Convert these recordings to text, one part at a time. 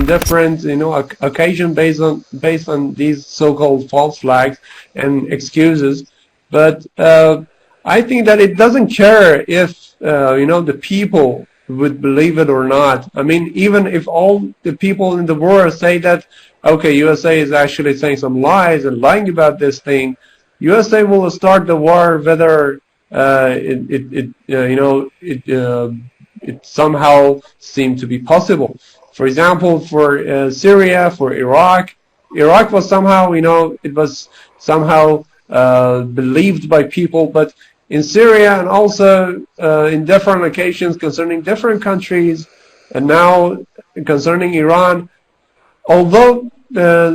different, occasion based on these so-called false flags and excuses. But I think that it doesn't care if the people would believe it or not. I mean, even if all the people in the world say that, okay, USA is actually saying some lies and lying about this thing, USA will start the war whether it somehow seemed to be possible. For example, for Syria, for Iraq was somehow, it was somehow believed by people, but in Syria and also in different occasions concerning different countries, and now concerning Iran, although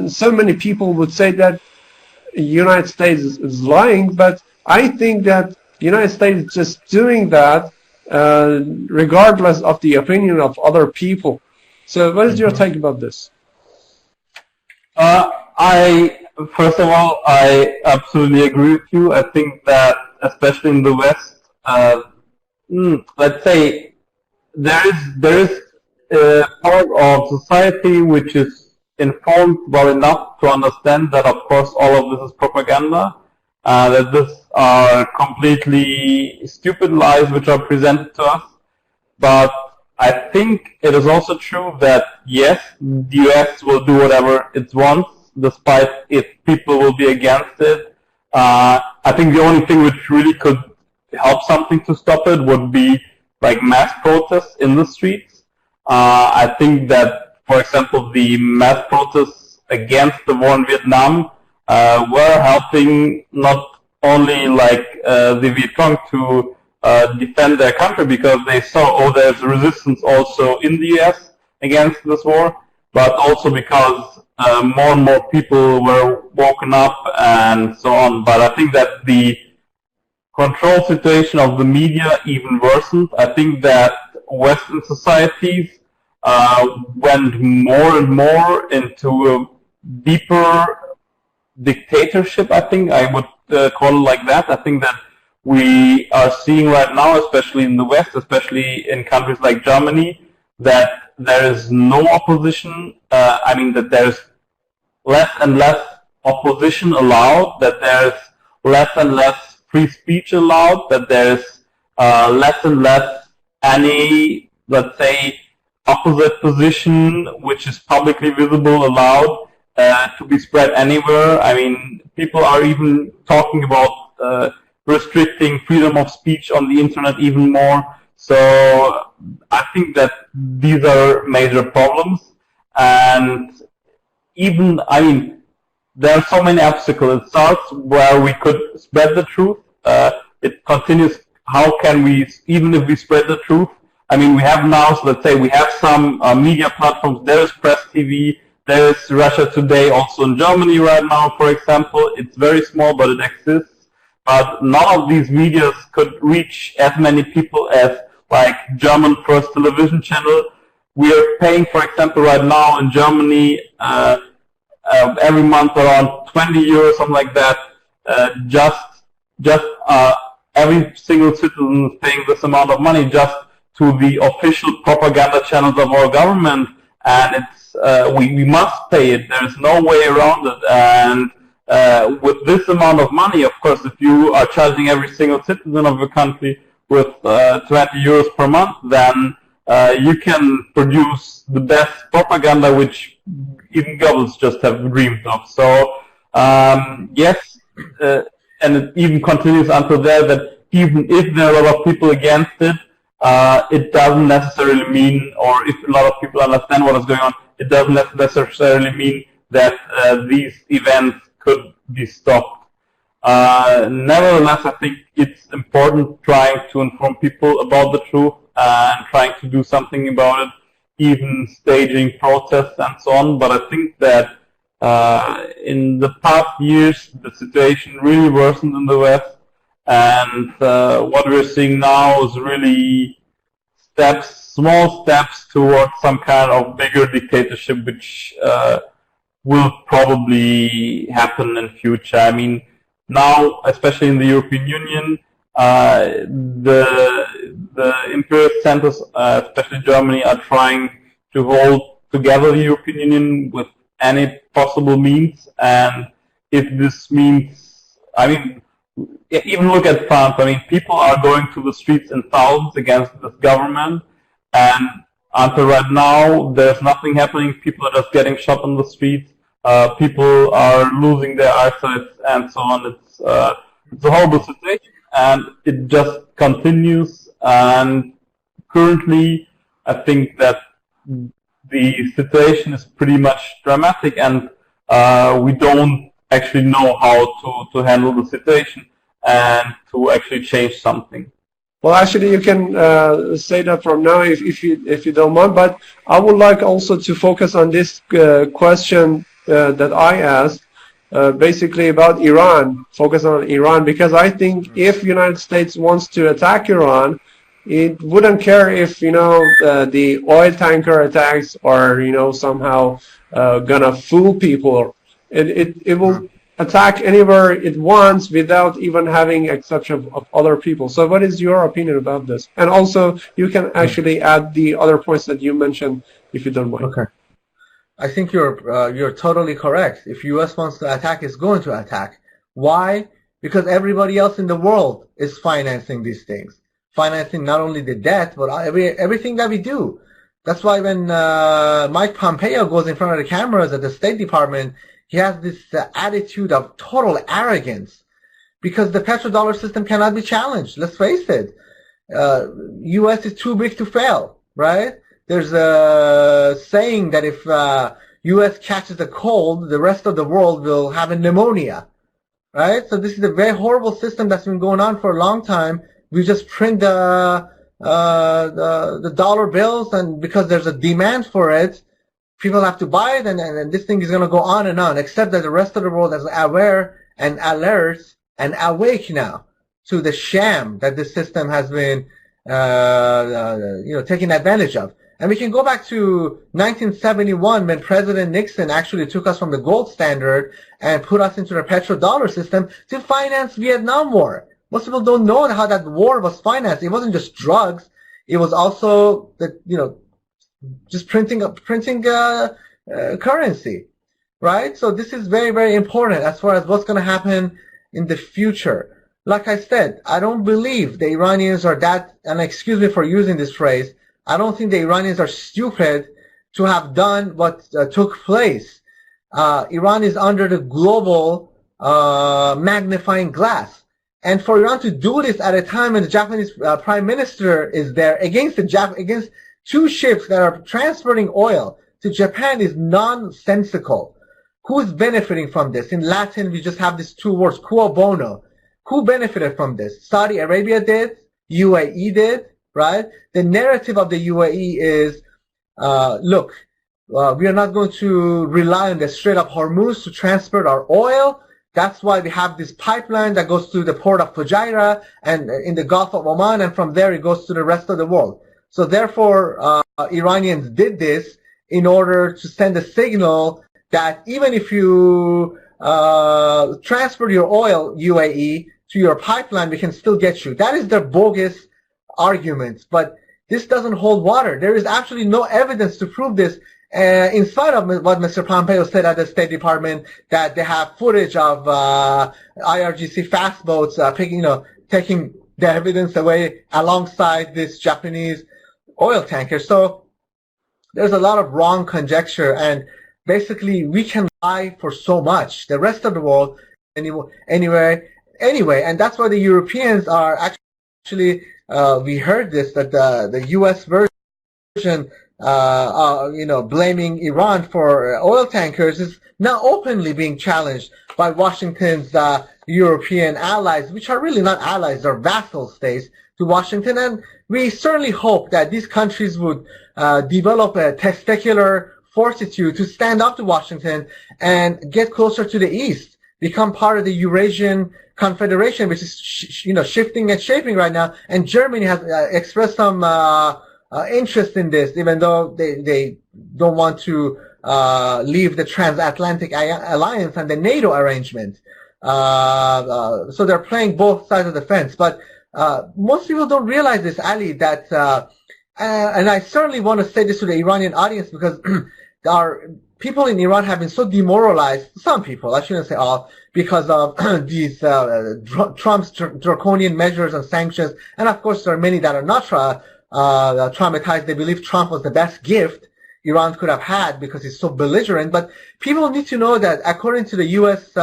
so many people would say that the United States is lying, but I think that the United States is just doing that regardless of the opinion of other people. So what is your take about this? First of all, I absolutely agree with you. I think that, especially in the West, let's say there is a part of society which is informed well enough to understand that, of course, all of this is propaganda, that this are completely stupid lies which are presented to us. But I think it is also true that, yes, the US will do whatever it wants, despite if people will be against it. I think the only thing which really could help something to stop it would be like mass protests in the streets. I think that, for example, the mass protests against the war in Vietnam were helping not only like the Viet Cong to defend their country because they saw, there's resistance also in the US against this war, but also because more and more people were woken up and so on. But I think that the control situation of the media even worsened. I think that Western societies went more and more into a deeper dictatorship, I think I would call it like that. I think that we are seeing right now, especially in the West, especially in countries like Germany, that there is no opposition. That there's less and less opposition allowed, that there's less and less free speech allowed, that there's less and less any, let's say, opposite position which is publicly visible allowed to be spread anywhere. I mean, people are even talking about restricting freedom of speech on the internet even more. So I think that these are major problems. And even, there are so many obstacles. It starts where we could spread the truth. It continues, how can we, even if we spread the truth? We have now, so let's say we have some media platforms. There is Press TV, there is Russia Today, also in Germany right now, for example. It's very small, but it exists. But none of these medias could reach as many people as, like, German First Television Channel. We are paying, for example, right now in Germany, every month around 20 euros, something like that. Every single citizen is paying this amount of money just to the official propaganda channels of our government, and it's we must pay it. There's no way around it. And with this amount of money, of course, if you are charging every single citizen of the country with 20 euros per month, then you can produce the best propaganda which even governments just have dreamed of. So, yes, and it even continues until there that even if there are a lot of people against it, it doesn't necessarily mean, or if a lot of people understand what is going on, it doesn't necessarily mean that these events could be stopped. Nevertheless, I think it's important trying to inform people about the truth and trying to do something about it, even staging protests and so on. But I think that in the past years, the situation really worsened in the West, and what we're seeing now is really small steps towards some kind of bigger dictatorship, which will probably happen in future. Now, especially in the European Union, the imperial centers, especially Germany, are trying to hold to gather the European Union with any possible means. And if this means, I mean, even look at France. I mean, people are going to the streets in thousands against this government, and until right now, there's nothing happening. People are just getting shot on the streets. People are losing their eyesight and so on. It's a horrible situation, and it just continues. And currently, I think that the situation is pretty much dramatic, and we don't actually know how to handle the situation and to actually change something. Well, actually, you can say that from now if you don't mind. But I would like also to focus on this question that I asked, basically about Iran. Focus on Iran, because I think if United States wants to attack Iran, it wouldn't care if the oil tanker attacks are somehow gonna fool people. It will attack anywhere it wants without even having exception of other people. So what is your opinion about this? And also, you can actually add the other points that you mentioned, if you don't mind. Okay. I think you're totally correct. If U.S. wants to attack, it's going to attack. Why? Because everybody else in the world is financing these things, financing not only the debt, but everything that we do. That's why when Mike Pompeo goes in front of the cameras at the State Department, he has this attitude of total arrogance, because the petrodollar system cannot be challenged. Let's face it. U.S. is too big to fail, right? There's a saying that if U.S. catches a cold, the rest of the world will have a pneumonia, right? So this is a very horrible system that's been going on for a long time. We just print the dollar bills, and because there's a demand for it, people have to buy it, and this thing is going to go on and on, except that the rest of the world is aware and alert and awake now to the sham that this system has been taken advantage of. And we can go back to 1971 when President Nixon actually took us from the gold standard and put us into the petrodollar system to finance Vietnam War. Most people don't know how that war was financed. It wasn't just drugs. It was also just printing currency, right? So this is very, very important as far as what's going to happen in the future. Like I said, I don't believe the Iranians are that, and excuse me for using this phrase, I don't think the Iranians are stupid to have done what took place. Iran is under the global magnifying glass. And for Iran to do this at a time when the Japanese prime minister is there against two ships that are transporting oil to Japan is nonsensical. Who's benefiting from this? In Latin, we just have these two words, quo bono. Who benefited from this? Saudi Arabia did, UAE did, right? The narrative of the UAE is, look, we are not going to rely on the Strait of Hormuz to transport our oil. That's why we have this pipeline that goes to the port of Fujairah and in the Gulf of Oman, and from there it goes to the rest of the world. So therefore, Iranians did this in order to send a signal that even if you transfer your oil, UAE, to your pipeline, we can still get you. That is their bogus argument. But this doesn't hold water. There is actually no evidence to prove this. In spite of what Mr. Pompeo said at the State Department, that they have footage of IRGC fast boats taking the evidence away alongside this Japanese oil tanker. So there's a lot of wrong conjecture, and basically we can lie for so much. The rest of the world, anyway, and that's why the Europeans are actually, we heard this, that the U.S. version, blaming Iran for oil tankers is now openly being challenged by Washington's European allies, which are really not allies, they're vassal states to Washington. And we certainly hope that these countries would develop a testicular fortitude to stand up to Washington and get closer to the East, become part of the Eurasian Confederation, which is shifting and shaping right now. And Germany has expressed some interest in this, even though they don't want to leave the transatlantic alliance and the NATO arrangement. So they're playing both sides of the fence. But most people don't realize this, Ali, that and I certainly want to say this to the Iranian audience, because people in Iran have been so demoralized, some people, I shouldn't say all, because of these Trump's draconian measures and sanctions. And of course, there are many that are not traumatized. They believe Trump was the best gift Iran could have had because he's so belligerent. But people need to know that according to the U.S.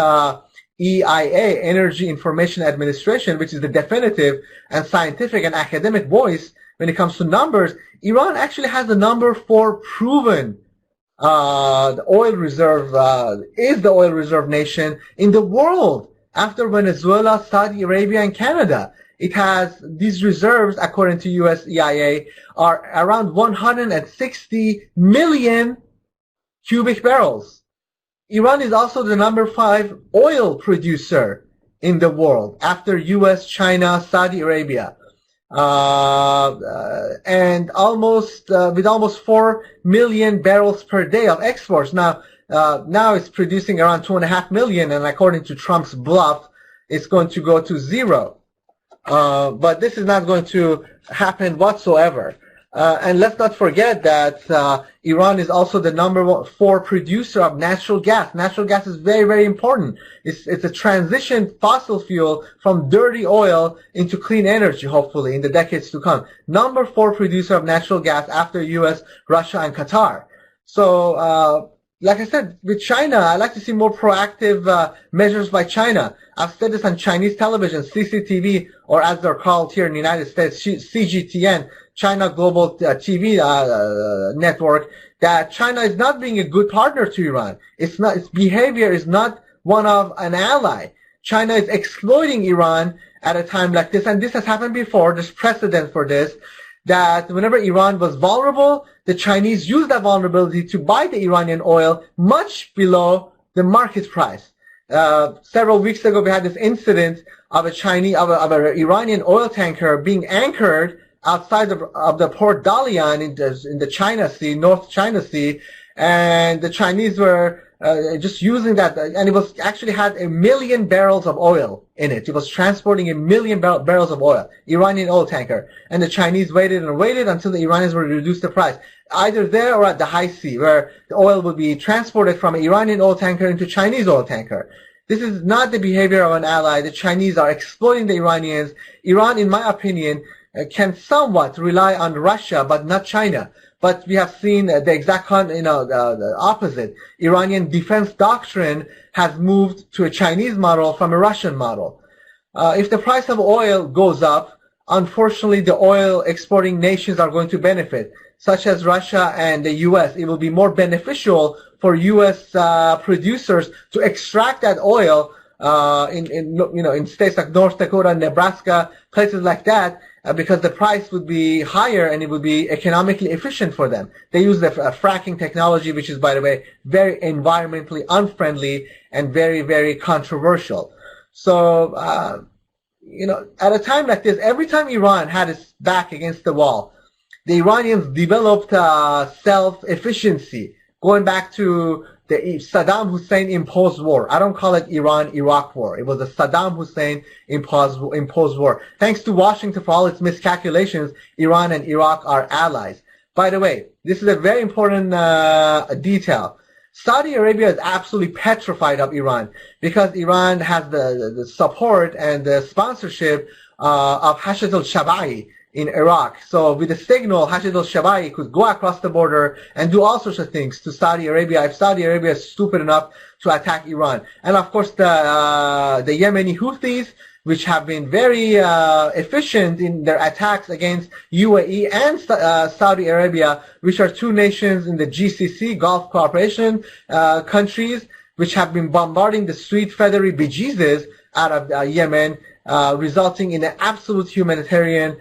EIA, Energy Information Administration, which is the definitive and scientific and academic voice when it comes to numbers, Iran actually has the number 4 proven the oil reserve, is the oil reserve nation in the world after Venezuela, Saudi Arabia, and Canada. It has these reserves, according to US EIA, are around 160 million cubic barrels. Iran is also the number 5 oil producer in the world after US, China, Saudi Arabia. And almost with almost 4 million barrels per day of exports. Now it's producing around 2.5 million, and according to Trump's bluff, it's going to go to 0. But this is not going to happen whatsoever. And let's not forget that Iran is also the number 4 producer of natural gas. Natural gas is very, very important. It's a transition fossil fuel from dirty oil into clean energy, hopefully, in the decades to come. Number 4 producer of natural gas after US, Russia, and Qatar. So, like I said, with China, I like to see more proactive measures by China. I've said this on Chinese television, CCTV, or as they're called here in the United States, CGTN, China Global TV network, that China is not being a good partner to Iran. Its behavior is not one of an ally. China is exploiting Iran at a time like this, and this has happened before. There's precedent for this, that whenever Iran was vulnerable, the Chinese used that vulnerability to buy the Iranian oil much below the market price. Several weeks ago, we had this incident of an Iranian oil tanker being anchored outside of the port Dalian in the China Sea, North China Sea, and the Chinese were just using that, and it was actually had 1 million barrels of oil in it. It was transporting 1 million barrels of oil, Iranian oil tanker, and the Chinese waited and waited until the Iranians would reduce the price, either there or at the high sea, where the oil would be transported from an Iranian oil tanker into Chinese oil tanker. This is not the behavior of an ally. The Chinese are exploiting the Iranians. Iran, in my opinion, can somewhat rely on Russia, but not China. But we have seen the exact, the opposite. Iranian defense doctrine has moved to a Chinese model from a Russian model. If the price of oil goes up, unfortunately, the oil exporting nations are going to benefit, such as Russia and the U.S. It will be more beneficial for U.S. producers to extract that oil in states like North Dakota, Nebraska, places like that, because the price would be higher and it would be economically efficient for them. They use the fracking technology, which is, by the way, very environmentally unfriendly and very, very controversial. So, at a time like this, every time Iran had its back against the wall, the Iranians developed self-efficiency, going back to the Saddam Hussein imposed war. I don't call it Iran-Iraq war. It was the Saddam Hussein imposed war. Thanks to Washington for all its miscalculations, Iran and Iraq are allies. By the way, this is a very important detail. Saudi Arabia is absolutely petrified of Iran because Iran has the support and the sponsorship of Hashd al-Shabai in Iraq. So with the signal, Hashd al-Shabai could go across the border and do all sorts of things to Saudi Arabia if Saudi Arabia is stupid enough to attack Iran. And of course the Yemeni Houthis, which have been very efficient in their attacks against UAE and Saudi Arabia, which are two nations in the GCC, Gulf Cooperation countries, which have been bombarding the street feathery bejesus out of Yemen, resulting in an absolute humanitarian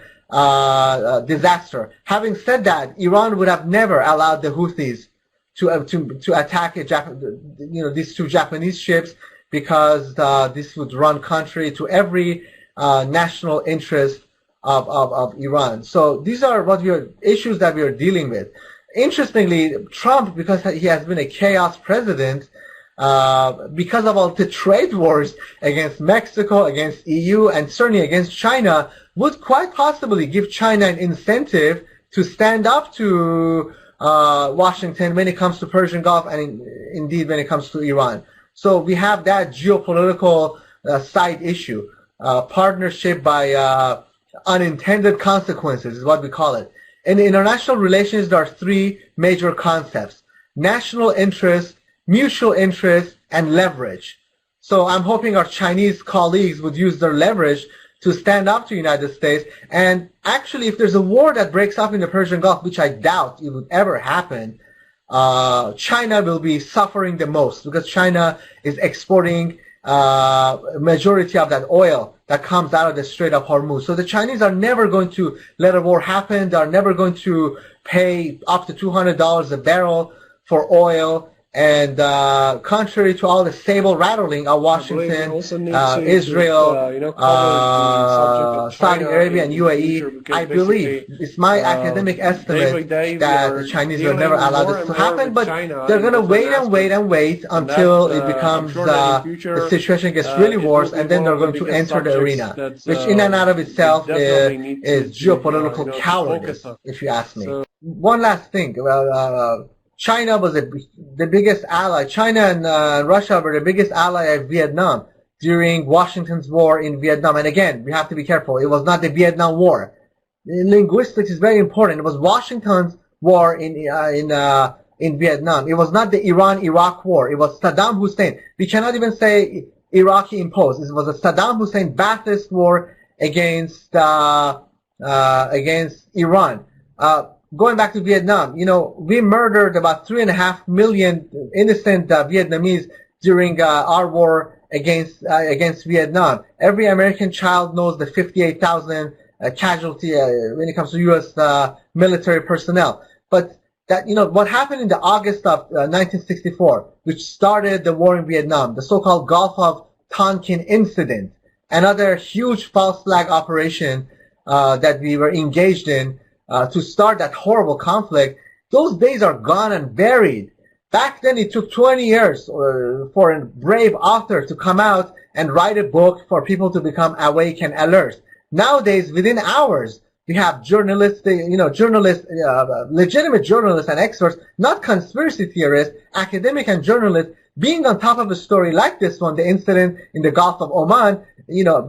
disaster. Having said that, Iran would have never allowed the Houthis to attack these two Japanese ships, because this would run contrary to every national interest of Iran. So these are issues that we are dealing with. Interestingly, Trump, because he has been a chaos president, because of all the trade wars against Mexico, against EU, and certainly against China, would quite possibly give China an incentive to stand up to Washington when it comes to Persian Gulf, and indeed when it comes to Iran. So we have that geopolitical side issue, partnership by unintended consequences is what we call it. In international relations, there are three major concepts: national interest, mutual interest, and leverage. So I'm hoping our Chinese colleagues would use their leverage to stand up to the United States. And actually, if there's a war that breaks up in the Persian Gulf, which I doubt it would ever happen, China will be suffering the most, because China is exporting majority of that oil that comes out of the Strait of Hormuz. So the Chinese are never going to let a war happen. They are never going to pay up to $200 a barrel for oil. And contrary to all the sable rattling of Washington, Israel, Saudi Arabia, and UAE, I believe, it's my academic estimate that the Chinese will never allow this to happen, but they're going to wait and wait and wait until it becomes, the situation gets really worse, and then they're going to enter the arena, which in and out of itself is geopolitical cowardice, if you ask me. One last thing. China was the biggest ally. China and Russia were the biggest ally of Vietnam during Washington's war in Vietnam. And again, we have to be careful. It was not the Vietnam War. Linguistics is very important. It was Washington's war in Vietnam. It was not the Iran-Iraq war. It was Saddam Hussein. We cannot even say Iraqi imposed. It was a Saddam Hussein Ba'athist war against Iran. Going back to Vietnam, we murdered about 3.5 million innocent Vietnamese during our war against Vietnam. Every American child knows the 58,000 casualty when it comes to U.S. Military personnel. But that what happened in the August of 1964, which started the war in Vietnam, the so-called Gulf of Tonkin incident, another huge false flag operation that we were engaged in. To start that horrible conflict, those days are gone and buried. Back then, it took 20 years for a brave author to come out and write a book for people to become awake and alert. Nowadays, within hours, we have journalists, legitimate journalists and experts, not conspiracy theorists, academic and journalists, being on top of a story like this one, the incident in the Gulf of Oman,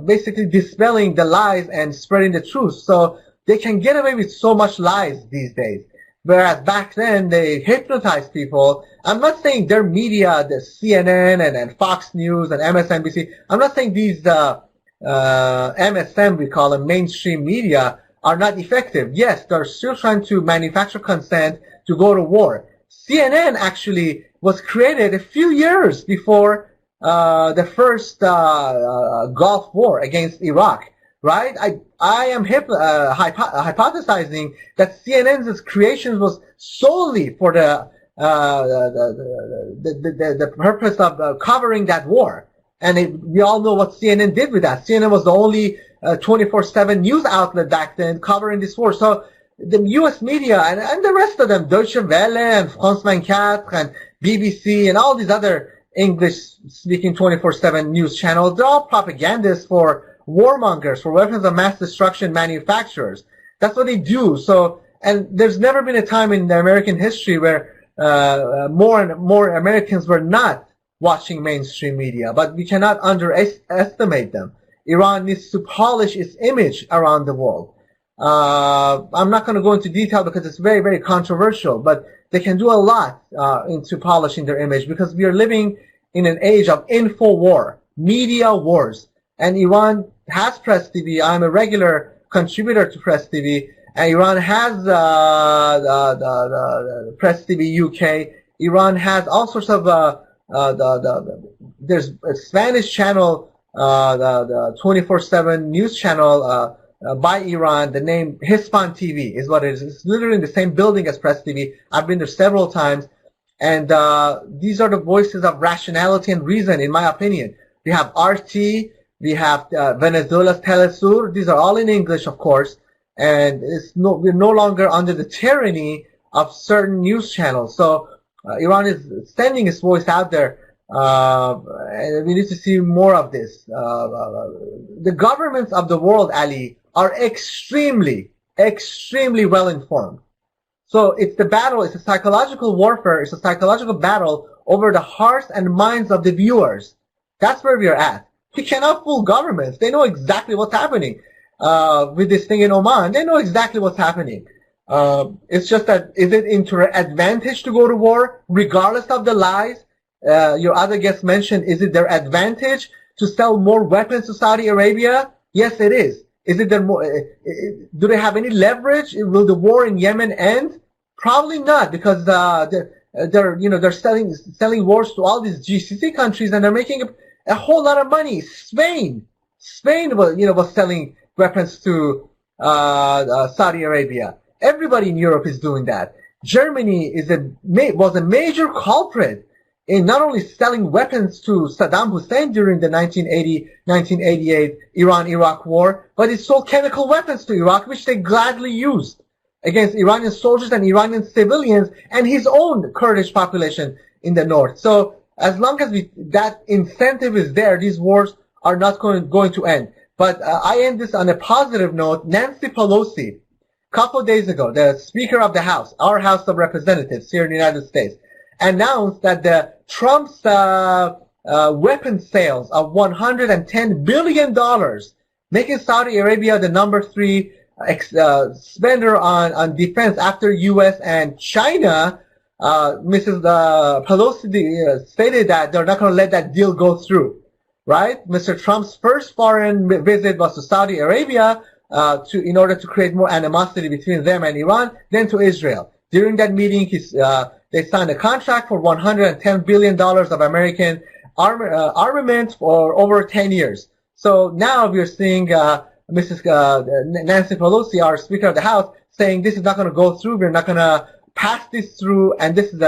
basically dispelling the lies and spreading the truth. So they can get away with so much lies these days. Whereas back then, they hypnotized people. I'm not saying their media, the CNN and Fox News and MSNBC, I'm not saying these MSM, we call them, mainstream media, are not effective. Yes, they're still trying to manufacture consent to go to war. CNN actually was created a few years before the first Gulf War against Iraq. Right? I am hypothesizing that CNN's creation was solely for the purpose of covering that war. And we all know what CNN did with that. CNN was the only 24/7 news outlet back then covering this war. So the U.S. media and the rest of them, Deutsche Welle and France 24 and BBC and all these other English-speaking 24/7 news channels, they're all propagandists for warmongers, for weapons of mass destruction manufacturers. That's what they do. So, and there's never been a time in American history where more and more Americans were not watching mainstream media, but we cannot underestimate them. Iran needs to polish its image around the world. I'm not going to go into detail because it's very, very controversial, but they can do a lot into polishing their image, because we are living in an age of info war, media wars. And Iran has Press TV. I'm a regular contributor to Press TV. And Iran has the Press TV UK. Iran has all sorts of there's a Spanish channel, the 24/7 news channel by Iran. The name Hispan TV is what it is. It's literally in the same building as Press TV. I've been there several times. And these are the voices of rationality and reason, in my opinion. We have RT. We have Venezuela's Telesur. These are all in English, of course, and we're no longer under the tyranny of certain news channels. So Iran is sending its voice out there, and we need to see more of this. The governments of the world, Ali, are extremely, extremely well informed. So it's the battle, it's a psychological warfare, it's a psychological battle over the hearts and minds of the viewers. That's where we are at. We cannot fool governments. They know exactly what's happening. With this thing in Oman, they know exactly what's happening. It's just that, is it into their advantage to go to war, regardless of the lies? Your other guest mentioned, is it their advantage to sell more weapons to Saudi Arabia? Yes, it is. Is it their do they have any leverage? Will the war in Yemen end? Probably not, because they're selling wars to all these GCC countries, and they're making a whole lot of money. Spain was selling weapons to Saudi Arabia. Everybody in Europe is doing that. Germany was a major culprit in not only selling weapons to Saddam Hussein during the 1988 Iran-Iraq war, but it sold chemical weapons to Iraq, which they gladly used against Iranian soldiers and Iranian civilians and his own Kurdish population in the north. So as long as that incentive is there, these wars are not going to end. But I end this on a positive note. Nancy Pelosi, a couple of days ago, the Speaker of the House, our House of Representatives here in the United States, announced that Trump's weapon sales of $110 billion, making Saudi Arabia the number 3 spender on defense after U.S. and China. Mrs. Pelosi stated that they're not going to let that deal go through. Right? Mr. Trump's first foreign visit was to Saudi Arabia in order to create more animosity between them and Iran, then to Israel. During that meeting, they signed a contract for $110 billion of American armament for over 10 years. So now we're seeing Mrs. Nancy Pelosi, our Speaker of the House, saying this is not going to go through. We're not going to pass this through. And this is,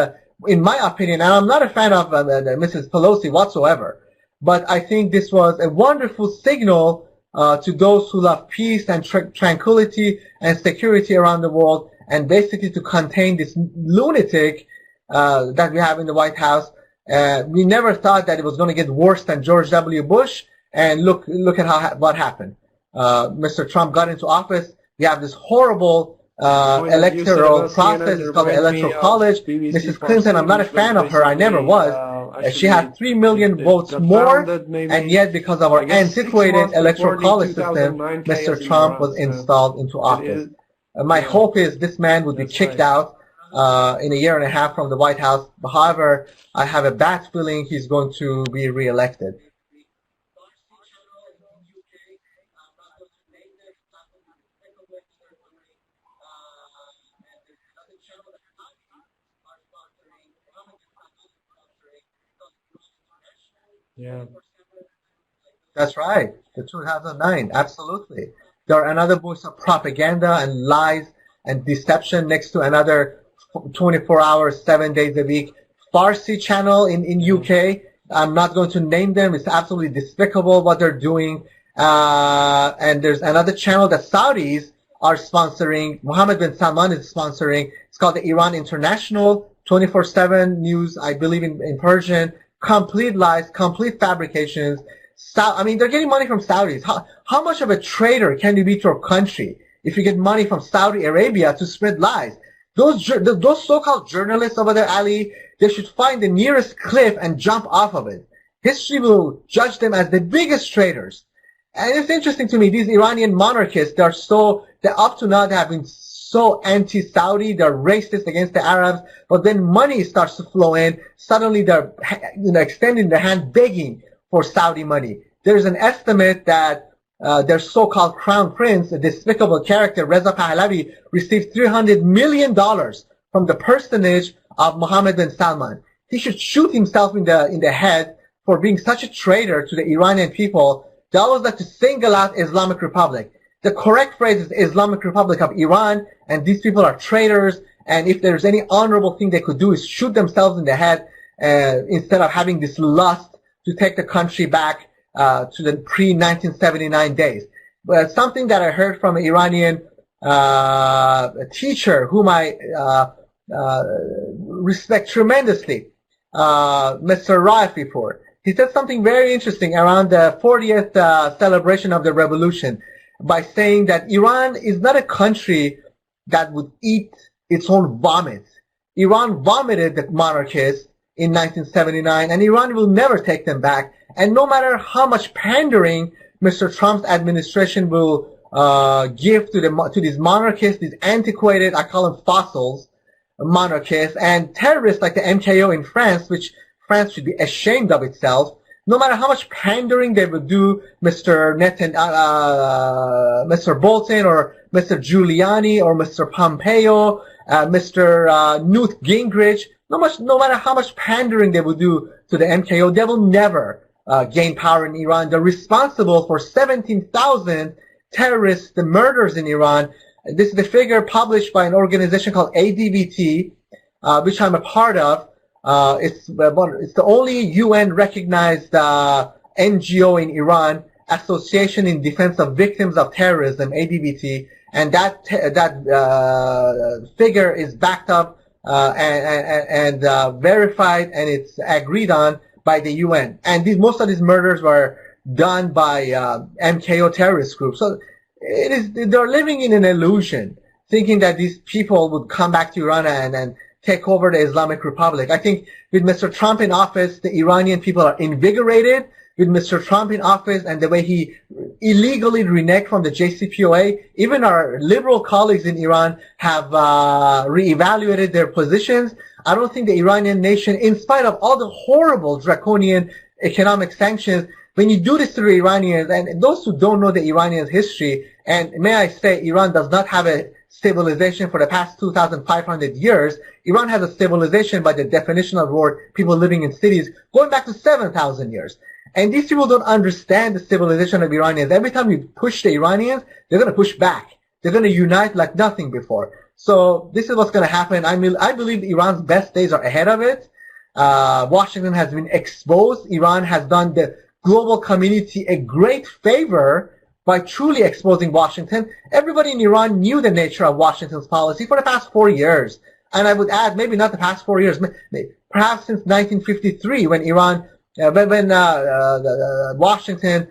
in my opinion, and I'm not a fan of Mrs. Pelosi whatsoever, but I think this was a wonderful signal to those who love peace and tranquility and security around the world, and basically to contain this lunatic that we have in the White House. We never thought that it was going to get worse than George W. Bush, and look at what happened. Mr. Trump got into office. We have this horrible electoral process. It's called the Electoral College. Mrs. Clinton, I'm not a fan of her. I never was. She had 3 million votes more, and yet because of our antiquated electoral college system, Mr. Trump was installed into office. My hope is this man would be kicked out in a year and a half from the White House. However, I have a bad feeling he's going to be reelected. Yeah. That's right. The 2009. Absolutely. They're another voice of propaganda and lies and deception next to another 24 hours, 7 days a week Farsi channel in UK. I'm not going to name them. It's absolutely despicable what they're doing. And there's another channel that Saudis are sponsoring. Mohammed bin Salman is sponsoring. It's called the Iran International, 24/7 news, I believe in Persian. Complete lies, complete fabrications. I mean, they're getting money from Saudis. How much of a traitor can you be to your country if you get money from Saudi Arabia to spread lies? Those so-called journalists over there, Ali, they should find the nearest cliff and jump off of it. History will judge them as the biggest traitors. And it's interesting to me, these Iranian monarchists, they're up to now, they have been so anti-Saudi, they're racist against the Arabs, but then money starts to flow in, suddenly they're extending their hand begging for Saudi money. There's an estimate that their so-called crown prince, a despicable character, Reza Pahlavi, received $300 million from the personage of Mohammed bin Salman. He should shoot himself in the head for being such a traitor to the Iranian people. They always like to single out Islamic Republic. The correct phrase is Islamic Republic of Iran, and these people are traitors, and if there's any honorable thing they could do is shoot themselves in the head instead of having this lust to take the country back to the pre-1979 days. But something that I heard from an Iranian teacher whom I respect tremendously, Mr. Raifipur. He said something very interesting around the 40th celebration of the revolution by saying that Iran is not a country that would eat its own vomit. Iran vomited the monarchists in 1979, and Iran will never take them back. And no matter how much pandering Mr. Trump's administration will give to these monarchists, these antiquated, I call them fossils, monarchists, and terrorists like the MKO in France, which France should be ashamed of itself. No matter how much pandering they would do, Mr. Bolton or Mr. Giuliani or Mr. Pompeo, Mr. Newt Gingrich, no matter how much pandering they would do to the MKO, they will never gain power in Iran. They're responsible for 17,000 terrorists, the murders in Iran. This is the figure published by an organization called ADVT, which I'm a part of. It's the only UN recognized NGO in Iran, Association in Defense of Victims of Terrorism, ADVT, and that figure is backed up and verified, and it's agreed on by the UN. And most of these murders were done by MKO terrorist groups. So they're living in an illusion, thinking that these people would come back to Iran and take over the Islamic Republic. I think with Mr. Trump in office, the Iranian people are invigorated. With Mr. Trump in office and the way he illegally reneged from the JCPOA, even our liberal colleagues in Iran have reevaluated their positions. I don't think the Iranian nation, in spite of all the horrible draconian economic sanctions, when you do this to the Iranians, and those who don't know the Iranians' history, and may I say, Iran does not have a stabilization for the past 2,500 years. Iran has a stabilization by the definition of the word, people living in cities, going back to 7,000 years. And these people don't understand the civilization of Iranians. Every time you push the Iranians, they're going to push back. They're going to unite like nothing before. So this is what's going to happen. I believe Iran's best days are ahead of it. Washington has been exposed. Iran has done the global community a great favor by truly exposing Washington. Everybody in Iran knew the nature of Washington's policy for the past 4 years. And I would add, maybe not the past 4 years, perhaps since 1953 when Washington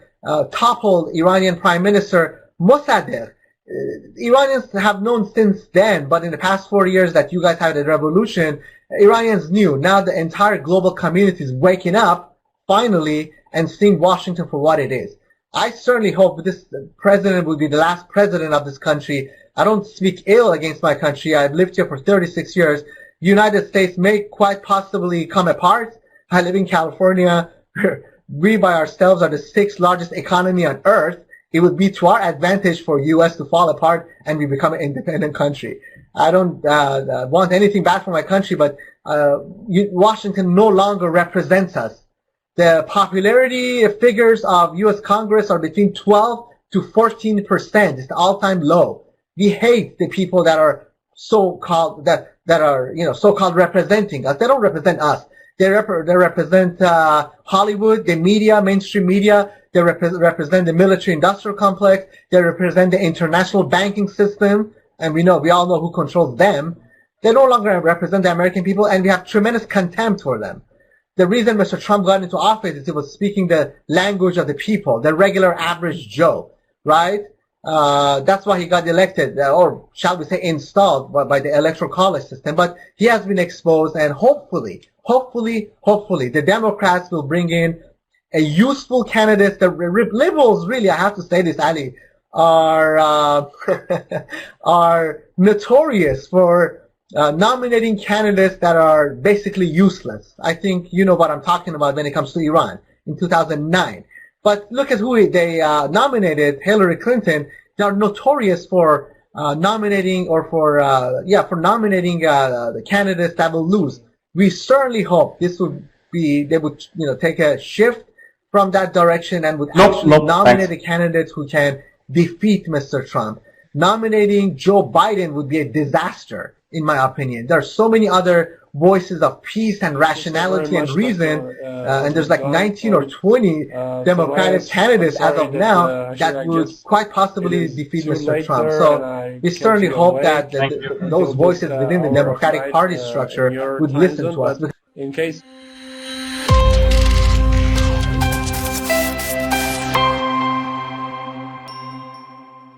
toppled Iranian Prime Minister Mossadegh. Iranians have known since then, but in the past 4 years that you guys had a revolution, Iranians knew. Now the entire global community is waking up, finally, and seeing Washington for what it is. I certainly hope this president will be the last president of this country. I don't speak ill against my country. I've lived here for 36 years. The United States may quite possibly come apart. I live in California. We by ourselves are the 6th largest economy on earth. It would be to our advantage for U.S. to fall apart and we become an independent country. I don't want anything bad for my country, but Washington no longer represents us. The popularity figures of U.S. Congress are between 12 to 14%. It's the all-time low. We hate the people that are so-called so-called representing us. They don't represent us. They represent Hollywood, the media, mainstream media. They represent the military-industrial complex. They represent the international banking system, and we all know who controls them. They no longer represent the American people, and we have tremendous contempt for them. The reason Mr. Trump got into office is he was speaking the language of the people, the regular average Joe, right? That's why he got elected, or shall we say installed by the electoral college system. But he has been exposed, and hopefully, the Democrats will bring in a useful candidate. The liberals, really, I have to say this, Ali, are notorious for nominating candidates that are basically useless. I think you know what I'm talking about when it comes to Iran in 2009. But look at who they nominated, Hillary Clinton. They are notorious for nominating the candidates that will lose. We certainly hope they would take a shift from that direction and would nominate the candidates who can defeat Mr. Trump. Nominating Joe Biden would be a disaster, in my opinion. There are so many other voices of peace and rationality and reason, and there's like 19 or 20 Democratic candidates as of now that would quite possibly defeat Mr. Trump. So we certainly hope that those voices within the Democratic Party structure would listen to us. In case